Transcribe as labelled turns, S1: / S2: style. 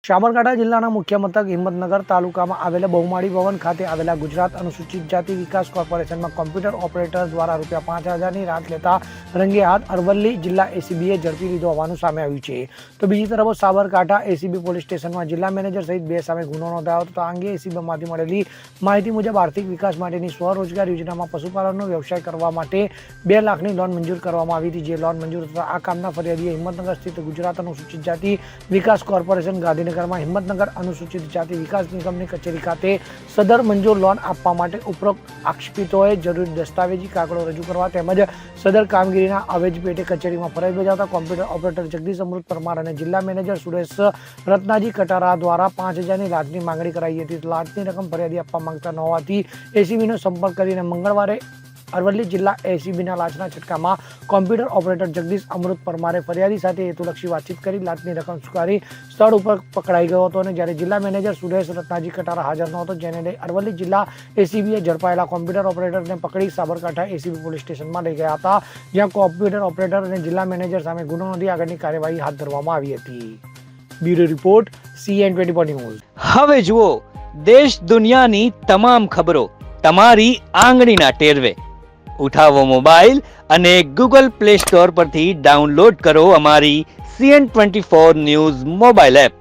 S1: સાબરકાંઠા જિલ્લાના મુખ્ય મથક હિંમતનગર તાલુકામાં આવેલા બહુમાળી ભવન ખાતે આવેલા ગુજરાત અનુસૂચિત જાતિ વિકાસ કોર્પોરેશનમાં કોમ્પ્યુટર ઓપરેટર દ્વારા ₹5,000ની રાત લેતા રંગે હાથ અરવલ્લી જિલ્લા એસીબીએ ઝડપી લીધો હોવાનું સામે આવ્યું છે. તો બીજી તરફ સાબરકાંઠા એસીબી પોલીસ સ્ટેશનમાં જિલ્લા મેનેજર સહિત 2 સામે ગુનો નોંધાયો હતો. આ અંગે એસીબીમાંથી મળેલી માહિતી મુજબ આર્થિક વિકાસ માટેની સ્વરોજગાર યોજનામાં પશુપાલનનો વ્યવસાય કરવા માટે 2 લાખની લોન મંજૂર કરવામાં આવી હતી. જે લોન મંજૂર થતા આ કામના ફરિયાદીએ હિંમતનગર સ્થિત ગુજરાત અનુસૂચિત જાતિ વિકાસ કોર્પોરેશન ગાંધીનગર હિંમતનગર અનુસૂચિત જાતિ વિકાસ નિગમની કચેરી ખાતે સદર મંજૂર લોન આપવા માટે ઉપરોક્ત આક્ષેપિતોએ જરૂરી દસ્તાવેજી કાગળો રજૂ કરવા તેમજ સદર કામગીરીના અવેજ પેટે કચેરીમાં ફરજ બજાવતા કોમ્પ્યુટર ઓપરેટર જગદીશ અમૃત પરમાર અને જિલ્લા મેનેજર સુરેશ રત્નાજી કટારા દ્વારા 5,000ની લાંચની માંગણી કરાઈ હતી. લાંચની રકમ ફરિયાદી આપવા માંગતા ન હોવાથી એસીબીનો સંપર્ક કરીને મંગળવારે અરવલ્લી જિલ્લા એસીબીના લાંચના છટકામાં કોમ્પ્યુટર ઓપરેટર જગદીશ અમૃત પરમારે ફરિયાદી સાથે હેતુલક્ષી વાતચીત કરી લાંચની રકમ સ્વીકારી સ્થળ ઉપર પકડાઈ ગયો હતો. અને જ્યારે જિલ્લા મેનેજર સુરેશ રત્નાજી કટારા હાજર ન હતો, જેને લઈ અરવલ્લી જિલ્લા એસીબીએ ઝડપાયેલા કોમ્પ્યુટર ઓપરેટરને પકડી સાબરકાંઠા એસીબી પોલીસ સ્ટેશનમાં લઈ ગયા હતા, જ્યાં કોમ્પ્યુટર ઓપરેટર અને જિલ્લા મેનેજર સામે ગુનો નોંધી આગળની કાર્યવાહી હાથ ધરવામાં આવી હતી. Bureau report CN24 news.
S2: હવે જુઓ દેશ દુનિયાની તમામ ખબરો તમારી આંગળીના ટેરવે. ઉઠાવો મોબાઈલ અને Google Play Store પરથી ડાઉનલોડ કરો અમારી CN24 ન્યૂઝ મોબાઈલ એપ.